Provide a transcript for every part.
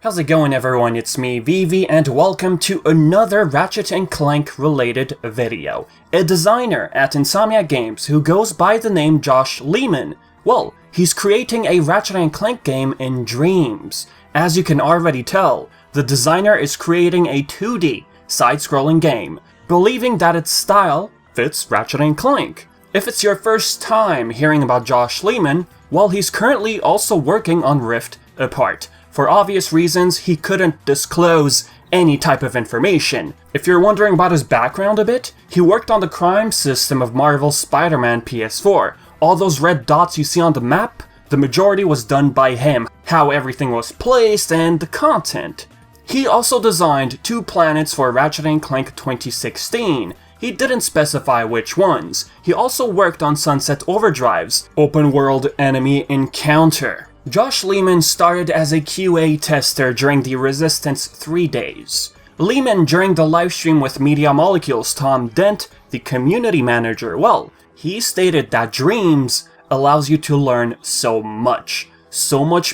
How's it going, everyone? It's me, Vivi, and welcome to another Ratchet & Clank related video. A designer at Insomniac Games who goes by the name Josh Leman, well, he's creating a Ratchet & Clank game in Dreams. As you can already tell, the designer is creating a 2D, side-scrolling game, believing that its style fits Ratchet & Clank. If it's your first time hearing about Josh Leman, well, he's currently also working on Rift Apart. For obvious reasons, he couldn't disclose any type of information. If you're wondering about his background a bit, he worked on the crime system of Marvel's Spider-Man PS4. All those red dots you see on the map, the majority was done by him, how everything was placed, and the content. He also designed 2 planets for Ratchet & Clank 2016. He didn't specify which ones. He also worked on Sunset Overdrive's open-world enemy encounter. Josh Leman started as a QA tester during the Resistance 3 days. Leman, during the livestream with Media Molecule's Tom Dent, the community manager, well, he stated that Dreams allows you to learn so much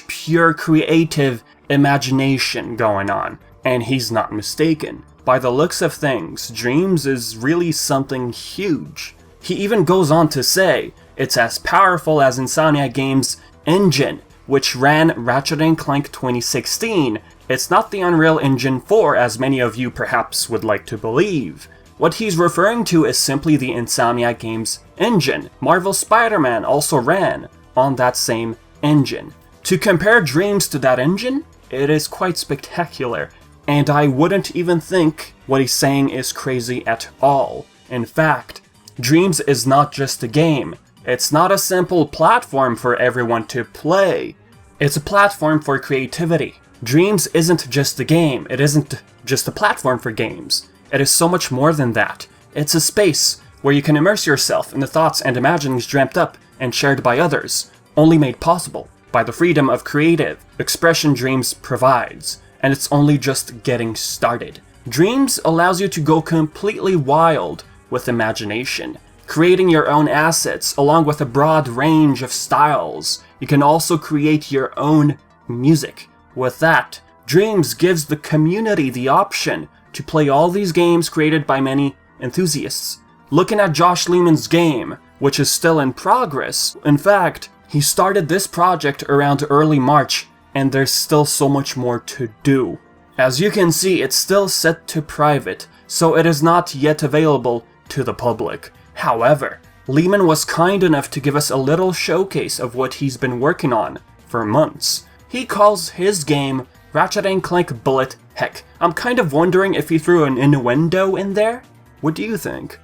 pure creative imagination going on, and he's not mistaken. By the looks of things, Dreams is really something huge. He even goes on to say it's as powerful as Insomniac Games' engine, which ran Ratchet & Clank 2016. It's not the Unreal Engine 4 as many of you perhaps would like to believe. What he's referring to is simply the Insomniac Games engine. Marvel's Spider-Man also ran on that same engine. To compare Dreams to that engine, it is quite spectacular, and I wouldn't even think what he's saying is crazy at all. In fact, Dreams is not just a game. It's not a simple platform for everyone to play. It's a platform for creativity. Dreams isn't just a game. It isn't just a platform for games. It is so much more than that. It's a space where you can immerse yourself in the thoughts and imaginings dreamt up and shared by others, only made possible by the freedom of creative expression Dreams provides. And it's only just getting started. Dreams allows you to go completely wild with imagination, creating your own assets along with a broad range of styles. You can also create your own music. With that, Dreams gives the community the option to play all these games created by many enthusiasts. Looking at Josh Leman's game, which is still in progress, in fact, he started this project around early March, and there's still so much more to do. As you can see, it's still set to private, so it is not yet available to the public. However, Leman was kind enough to give us a little showcase of what he's been working on for months. He calls his game Ratchet & Clank Bullet Heck. I'm kind of wondering if he threw an innuendo in there? What do you think?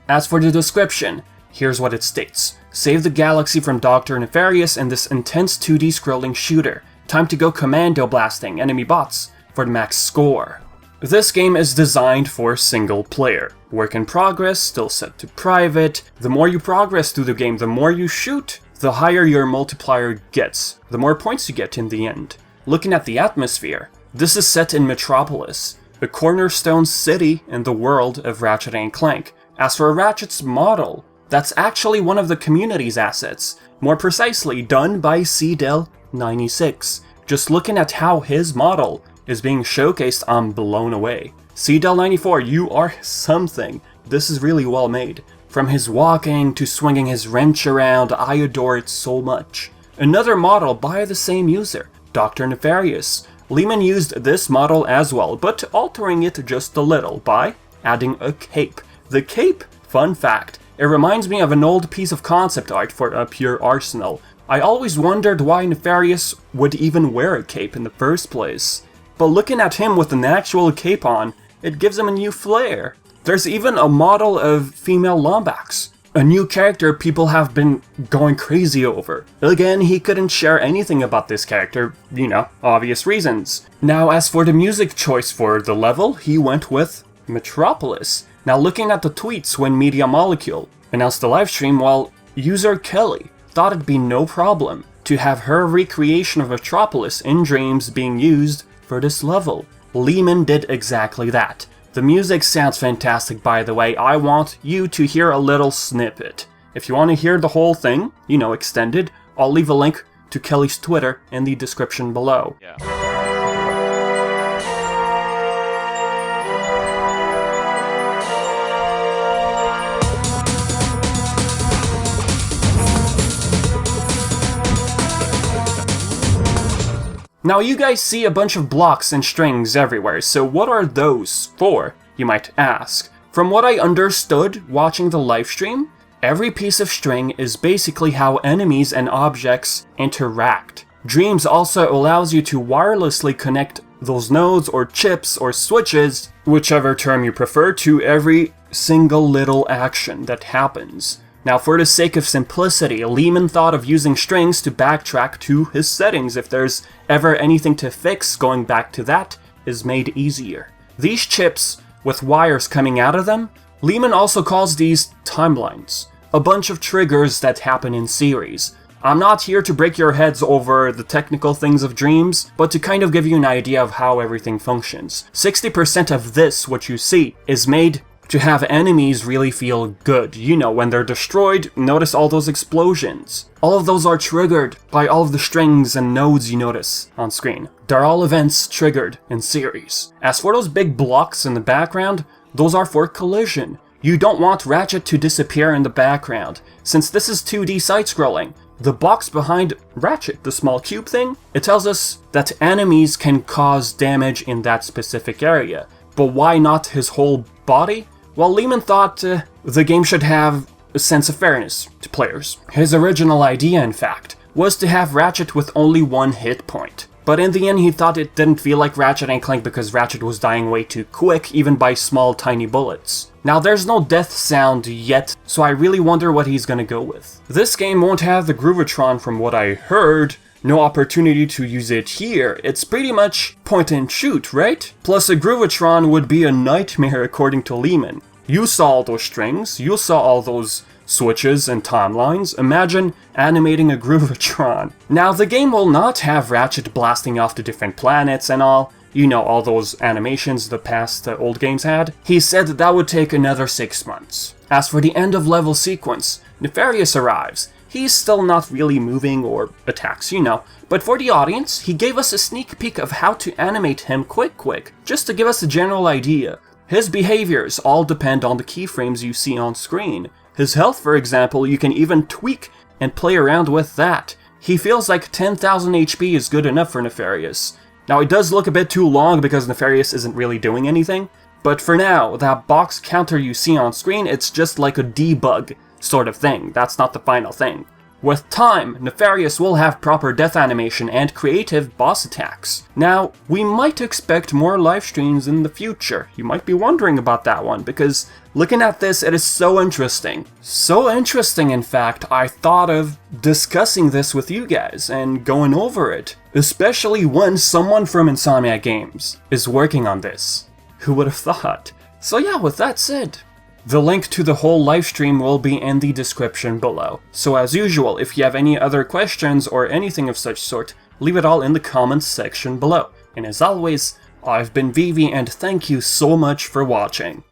As for the description, here's what it states. Save the galaxy from Dr. Nefarious in this intense 2D scrolling shooter. Time to go commando blasting enemy bots for the max score. This game is designed for single player. Work in progress, still set to private. The more you progress through the game, the more you shoot, the higher your multiplier gets, the more points you get in the end. Looking at the atmosphere, this is set in Metropolis, a cornerstone city in the world of Ratchet & Clank. As for Ratchet's model, that's actually one of the community's assets, more precisely done by Cdel96. Just looking at how his model is being showcased, I'm blown away. Cdel94, you are something. This is really well made. From his walking to swinging his wrench around, I adore it so much. Another model by the same user, Dr. Nefarious. Leman used this model as well, but altering it just a little by adding a cape. The cape, fun fact, it reminds me of an old piece of concept art for a pure arsenal. I always wondered why Nefarious would even wear a cape in the first place. But looking at him with an actual cape on, it gives him a new flair. There's even a model of female Lombax, a new character people have been going crazy over. Again, he couldn't share anything about this character, obvious reasons. Now, as for the music choice for the level, he went with Metropolis. Now, looking at the tweets when Media Molecule announced the livestream, well, user Kelly thought it'd be no problem to have her recreation of Metropolis in Dreams being used for this level. Leman did exactly that. The music sounds fantastic, by the way. I want you to hear a little snippet. If you want to hear the whole thing, extended, I'll leave a link to Kelly's Twitter in the description below. Yeah. Now you guys see a bunch of blocks and strings everywhere, so what are those for, you might ask? From what I understood watching the livestream, every piece of string is basically how enemies and objects interact. Dreams also allows you to wirelessly connect those nodes or chips or switches, whichever term you prefer, to every single little action that happens. Now, for the sake of simplicity, Leman thought of using strings to backtrack to his settings. If there's ever anything to fix, going back to that is made easier. These chips, with wires coming out of them, Leman also calls these timelines, a bunch of triggers that happen in series. I'm not here to break your heads over the technical things of dreams, but to kind of give you an idea of how everything functions. 60% of this, what you see, is made to have enemies really feel good. You know, when they're destroyed, notice all those explosions. All of those are triggered by all of the strings and nodes you notice on screen. They're all events triggered in series. As for those big blocks in the background, those are for collision. You don't want Ratchet to disappear in the background. Since this is 2D side-scrolling, the box behind Ratchet, the small cube thing, it tells us that enemies can cause damage in that specific area. But why not his whole body? Well, Leman thought the game should have a sense of fairness to players. His original idea, in fact, was to have Ratchet with only one hit point. But in the end, he thought it didn't feel like Ratchet and Clank because Ratchet was dying way too quick, even by small, tiny bullets. Now, there's no death sound yet, so I really wonder what he's gonna go with. This game won't have the Groovatron from what I heard. No opportunity to use it here. It's pretty much point and shoot, right? Plus, a Groovatron would be a nightmare according to Leman. You saw all those strings, you saw all those switches and timelines. Imagine animating a Groovatron. Now, the game will not have Ratchet blasting off to different planets and all. You know, all those animations the past old games had. He said that would take another 6 months. As for the end of level sequence, Nefarious arrives. He's still not really moving or attacks, you know. But for the audience, he gave us a sneak peek of how to animate him quick, just to give us a general idea. His behaviors all depend on the keyframes you see on screen. His health, for example, you can even tweak and play around with that. He feels like 10,000 HP is good enough for Nefarious. Now, it does look a bit too long because Nefarious isn't really doing anything, but for now, that box counter you see on screen, it's just like a debug sort of thing. That's not the final thing. With time, Nefarious will have proper death animation and creative boss attacks. Now, we might expect more live streams in the future. You might be wondering about that one, because looking at this, it is so interesting. So interesting, in fact, I thought of discussing this with you guys and going over it. Especially when someone from Insomniac Games is working on this. Who would have thought? So yeah, with that said, the link to the whole livestream will be in the description below. So as usual, if you have any other questions or anything of such sort, leave it all in the comments section below. And as always, I've been Vivi and thank you so much for watching.